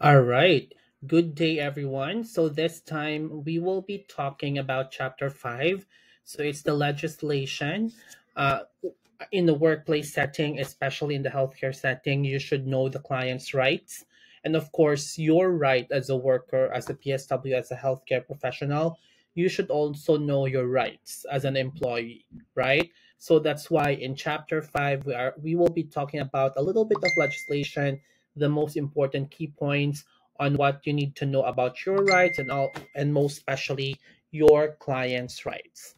All right. Good day, everyone. So, this time we will be talking about Chapter 5. So, it's the legislation. Uh, in the workplace setting, especially in the healthcare setting, you should know the client's rights. And of course, your right as a worker, as a PSW, as a healthcare professional, you should also know your rights as an employee, right? So that's why in chapter 5 we will be talking about a little bit of legislation, the most important key points on what you need to know about your rights and most especially your client's rights.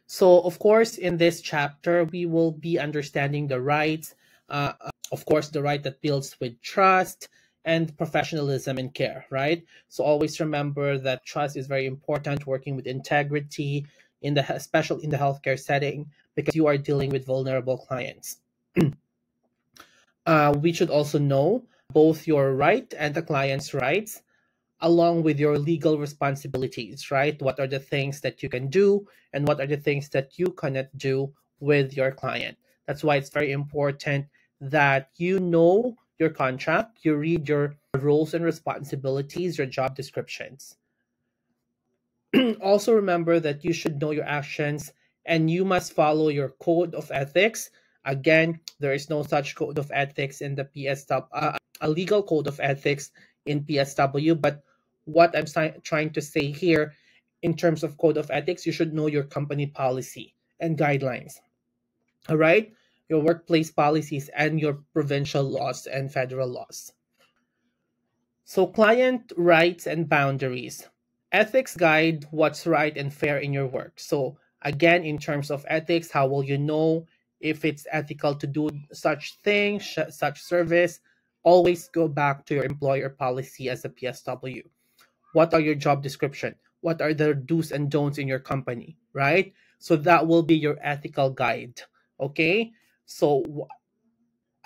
So, of course, in this chapter, we will be understanding the rights, of course, the right that builds with trust and professionalism and care, right? So, always remember that trust is very important, working with integrity, especially in the healthcare setting, because you are dealing with vulnerable clients. We should also know both your right and the client's rights along with your legal responsibilities, right? What are the things that you can do and what are the things that you cannot do with your client? That's why it's very important that you know your contract, you read your roles and responsibilities, your job descriptions. Also, remember that you should know your actions and you must follow your code of ethics. Again, there is no such code of ethics in the PSW, a legal code of ethics in PSW. But what trying to say here, in terms of code of ethics, you should know your company policy and guidelines. All right, your workplace policies and your provincial laws and federal laws. So, client rights and boundaries. Ethics guide what's right and fair in your work. So, again, in terms of ethics, how will you know if it's ethical to do such thing, such service? Always go back to your employer policy as a PSW. What are your job description? What are the do's and don'ts in your company, right? So that will be your ethical guide. Okay? So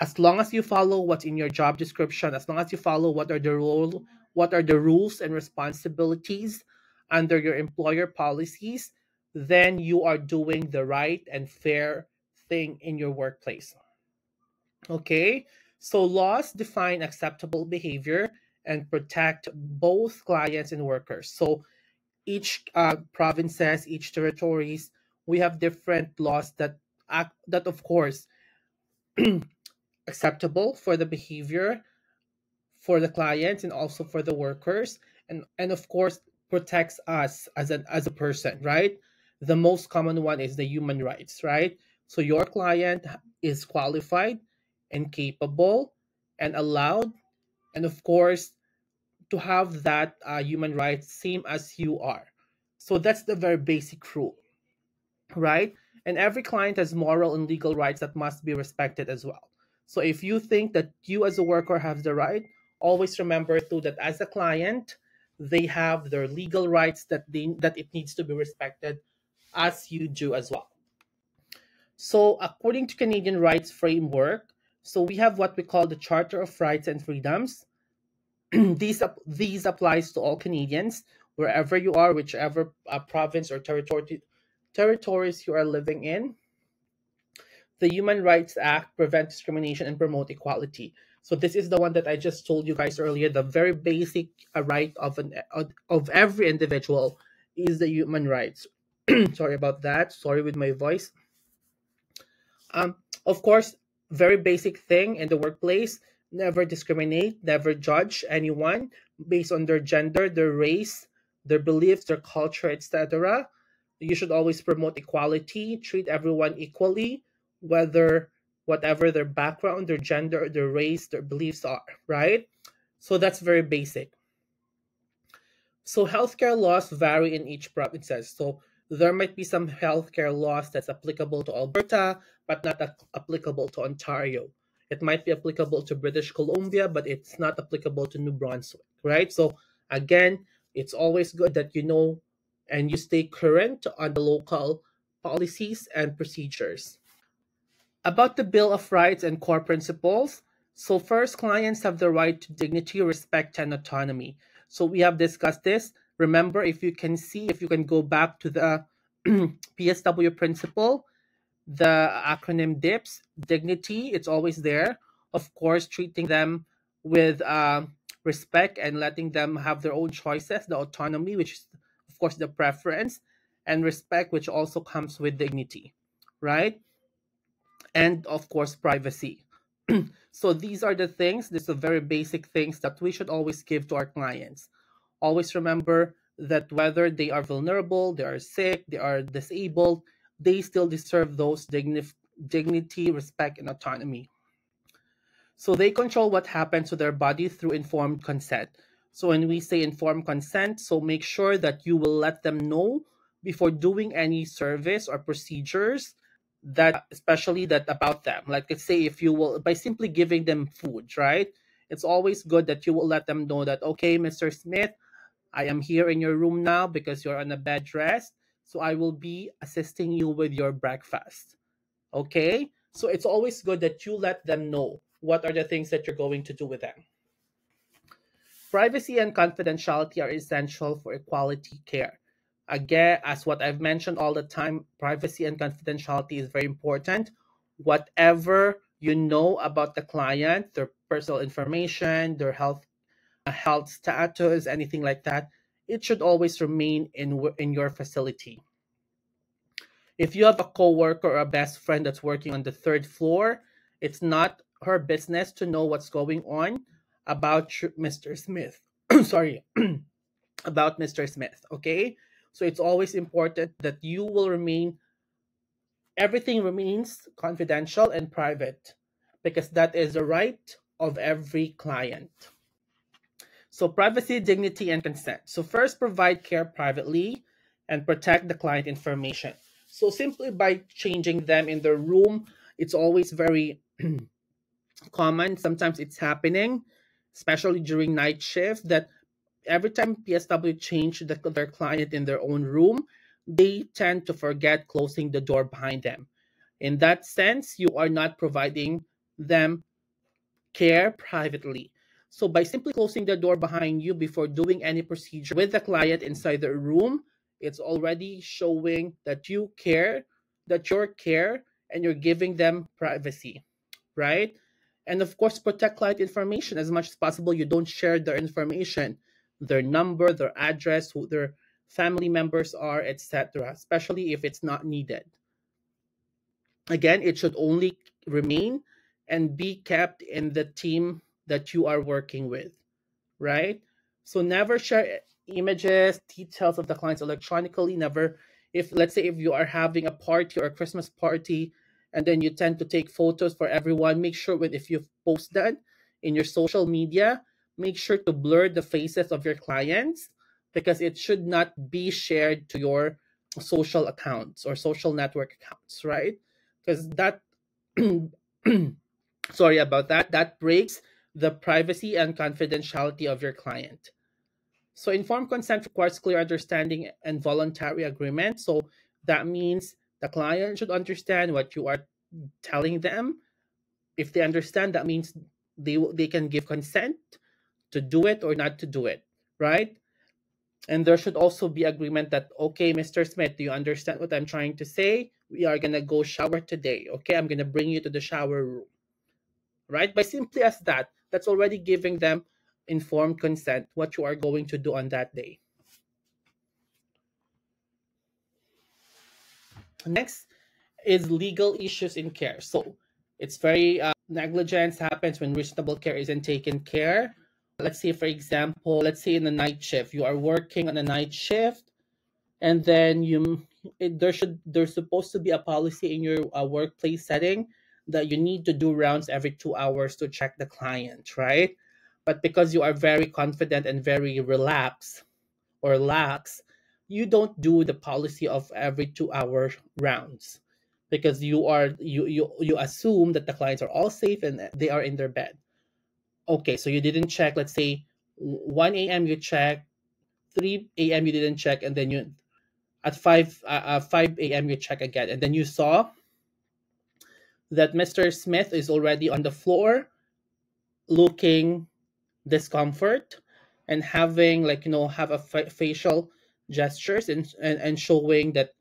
as long as you follow what's in your job description, as long as you follow what are the rules and responsibilities under your employer policies, then you are doing the right and fair thing in your workplace. Okay? So laws define acceptable behavior and protect both clients and workers. So each provinces, each territories, we have different laws that of course acceptable for the behavior for the clients and also for the workers, and of course protects us as a person, right? The most common one is the human rights, right? So your client is qualified and capable and allowed, and of course to have that human rights same as you are. So that's the very basic rule, right? And every client has moral and legal rights that must be respected as well. So if you think that you as a worker have the right, always remember too that as a client, they have their legal rights that it needs to be respected as you do as well. So according to Canadian rights framework, so we have what we call the Charter of Rights and Freedoms. These applies to all Canadians wherever you are, whichever province or territories you are living in. The Human Rights Act prevent discrimination and promote equality. So this is the one that I just told you guys earlier. The very basic right of every individual is the human rights. Sorry about that. Sorry with my voice. Of course, very basic thing in the workplace: never discriminate, never judge anyone based on their gender, their race, their beliefs, their culture, etc. You should always promote equality, treat everyone equally, whether whatever their background, their gender, their race, their beliefs are, right? So that's very basic. So healthcare laws vary in each provinces. So there might be some healthcare laws that's applicable to Alberta, but not applicable to Ontario. It might be applicable to British Columbia, but it's not applicable to New Brunswick, right? So again, it's always good that you know and you stay current on the local policies and procedures. About the Bill of Rights and core principles. So, first, clients have the right to dignity, respect, and autonomy. So, we have discussed this. Remember, if you can go back to the PSW principle, the acronym DIPS, dignity, it's always there. Of course, treating them with respect and letting them have their own choices, the autonomy, which is, of course, the preference, and respect, which also comes with dignity, right? And of course, privacy. So these are the things, these are very basic things that we should always give to our clients. Always remember that whether they are vulnerable, they are sick, they are disabled, they still deserve those dignity, respect, and autonomy. So they control what happens to their body through informed consent. So when we say informed consent, so make sure that you will let them know before doing any service or procedures, that especially that about them. Like, let's say if you will, by simply giving them food, right? It's always good that you will let them know that, okay, Mr. Smith, I am here in your room now because you're on a bed rest. So I will be assisting you with your breakfast. Okay? So it's always good that you let them know what are the things that you're going to do with them. Privacy and confidentiality are essential for quality care. Again, as what I've mentioned all the time, privacy and confidentiality is very important. Whatever you know about the client, their personal information, their health status, anything like that, it should always remain in your facility. If you have a coworker or a best friend that's working on the third floor, it's not her business to know what's going on about Mr. Smith. Sorry, about Mr. Smith. Okay, so it's always important that you will remain. Everything remains confidential and private because that is the right of every client. So, privacy, dignity, and consent. So, first, provide care privately and protect the client information. So, simply by changing them in the room, it's always very common. Sometimes it's happening, especially during night shift, that every time PSW change their client in their own room, they tend to forget closing the door behind them. In that sense, you are not providing them care privately. So by simply closing the door behind you before doing any procedure with the client inside the room, it's already showing that you care, that you're care, and you're giving them privacy, right? And of course, protect client information as much as possible. You don't share their information, their number, their address, who their family members are, etc., especially if it's not needed. Again, it should only remain and be kept in the team that you are working with, right? So never share images, details of the clients electronically. Never, if let's say if you are having a party or a Christmas party, and then you tend to take photos for everyone, make sure when if you post that in your social media, make sure to blur the faces of your clients because it should not be shared to your social accounts or social network accounts, right? Because that sorry about that, that breaks the privacy and confidentiality of your client. So informed consent requires clear understanding and voluntary agreement. So that means the client should understand what you are telling them. If they understand, that means they can give consent to do it or not to do it, right? And there should also be agreement that, okay, Mr. Smith, do you understand what I'm trying to say? We are gonna go shower today. Okay, I'm gonna bring you to the shower room, right? By simply as that, that's already giving them informed consent what you are going to do on that day. Next is legal issues in care. So it's very negligence happens when reasonable care isn't taken care. Let's say, for example, let's say in the night shift, you are working on a night shift, and then there's supposed to be a policy in your workplace setting that you need to do rounds every 2 hours to check the client, right? But because you are very confident and very relaxed or lax, you don't do the policy of every 2 hour rounds because you assume that the clients are all safe and they are in their bed. Okay, so you didn't check, let's say 1 a.m. you check, 3 a.m. you didn't check, and then you at 5 a.m. you check again, and then you saw that Mr. Smith is already on the floor looking discomfort and having like have a facial gestures and showing that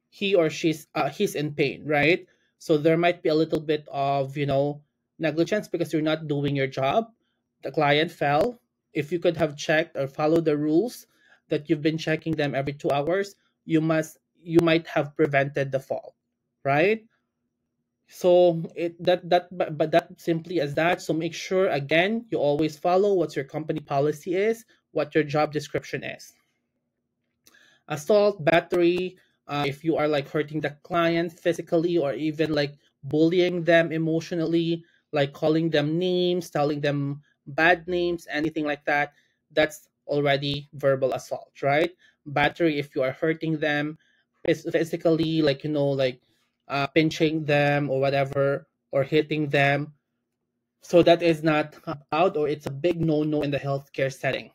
he or he's in pain, right? So there might be a little bit of negligence because you're not doing your job. the client fell, if you could have checked or followed the rules that you've been checking them every 2 hours, you might have prevented the fall, right? So but that simply as that. So make sure again you always follow what your company policy is, what your job description is. Assault, battery, if you are like hurting the client physically or even like bullying them emotionally, like calling them names, telling them bad names, anything like that, that's already verbal assault, right? Battery, if you are hurting them physically, like, like pinching them or whatever, or hitting them. So that is not allowed, or it's a big no-no in the healthcare setting.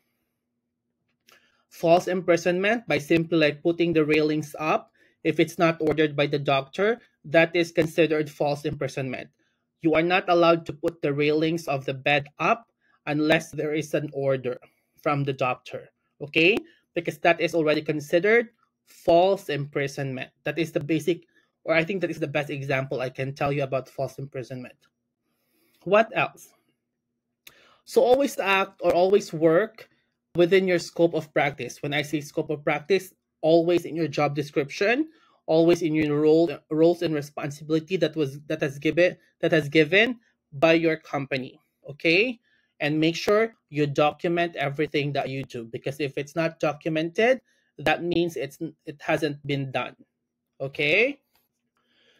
False imprisonment, by simply like putting the railings up, if it's not ordered by the doctor, that is considered false imprisonment. You are not allowed to put the railings of the bed up unless there is an order from the doctor, okay? Because that is already considered false imprisonment. That is the basic, or I think that is the best example I can tell you about false imprisonment. What else? So always act or always work within your scope of practice. When I say scope of practice, always in your job description, always in your roles and responsibility that has given by your company. Okay? And make sure you document everything that you do, because if it's not documented, that means it hasn't been done. Okay?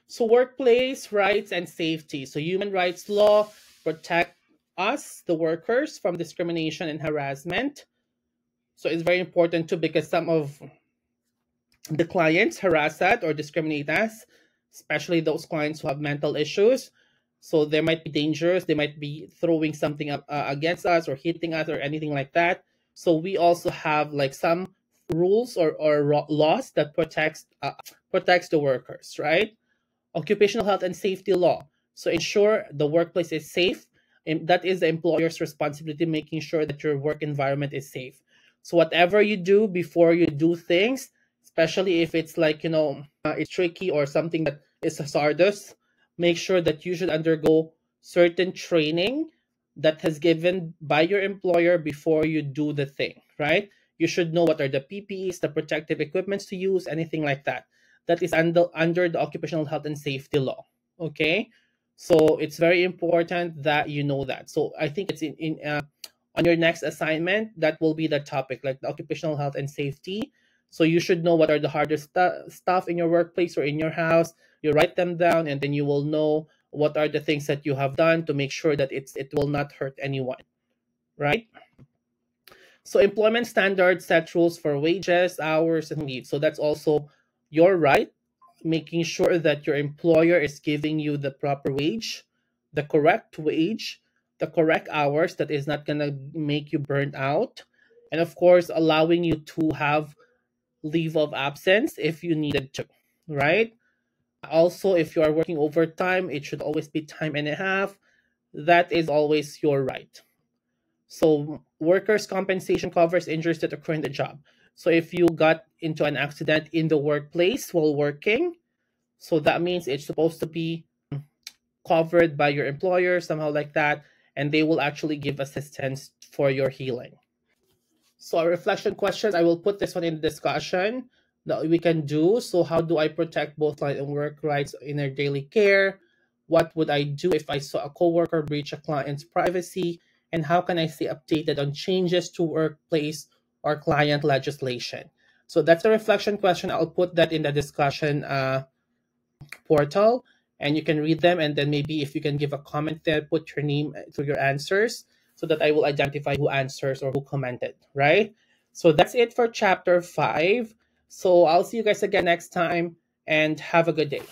So workplace rights and safety. So human rights law protect us, the workers, from discrimination and harassment. So it's very important too, because some of the clients harass us or discriminate us, especially those clients who have mental issues. So there might be dangers. They might be throwing something up against us or hitting us or anything like that. So we also have like some rules or laws that protects the workers, right? Occupational health and safety law. So ensure the workplace is safe. And that is the employer's responsibility, making sure that your work environment is safe. So whatever you do before you do things, especially if it's like, it's tricky or something that is hazardous, make sure that you should undergo certain training that has given by your employer before you do the thing, right? You should know what are the PPEs, the protective equipments to use, anything like that. That is under the occupational health and safety law. Okay, so it's very important that you know that. So I think it's on your next assignment, that will be the topic, like the occupational health and safety. So you should know what are the hardest stuff in your workplace or in your house. You write them down, and then you will know what are the things that you have done to make sure that it will not hurt anyone, right? So employment standards set rules for wages, hours, and leave. So that's also your right, making sure that your employer is giving you the proper wage, the correct wage, the correct hours that is not going to make you burnt out, and of course, allowing you to have leave of absence if you needed to, right? Also, if you are working overtime, it should always be time and a half. That is always your right. So workers' compensation covers injuries that occur in the job. So if you got into an accident in the workplace while working, so that means it's supposed to be covered by your employer, somehow like that, and they will actually give assistance for your healing. So a reflection question, I will put this one in the discussion that we can do. So how do I protect both client and work rights in their daily care? What would I do if I saw a coworker breach a client's privacy? And how can I stay updated on changes to workplace or client legislation? So that's a reflection question. I'll put that in the discussion portal, and you can read them, and then maybe if you can give a comment there, put your name to your answers so that I will identify who answers or who commented, right? So that's it for chapter 5. So I'll see you guys again next time, and have a good day.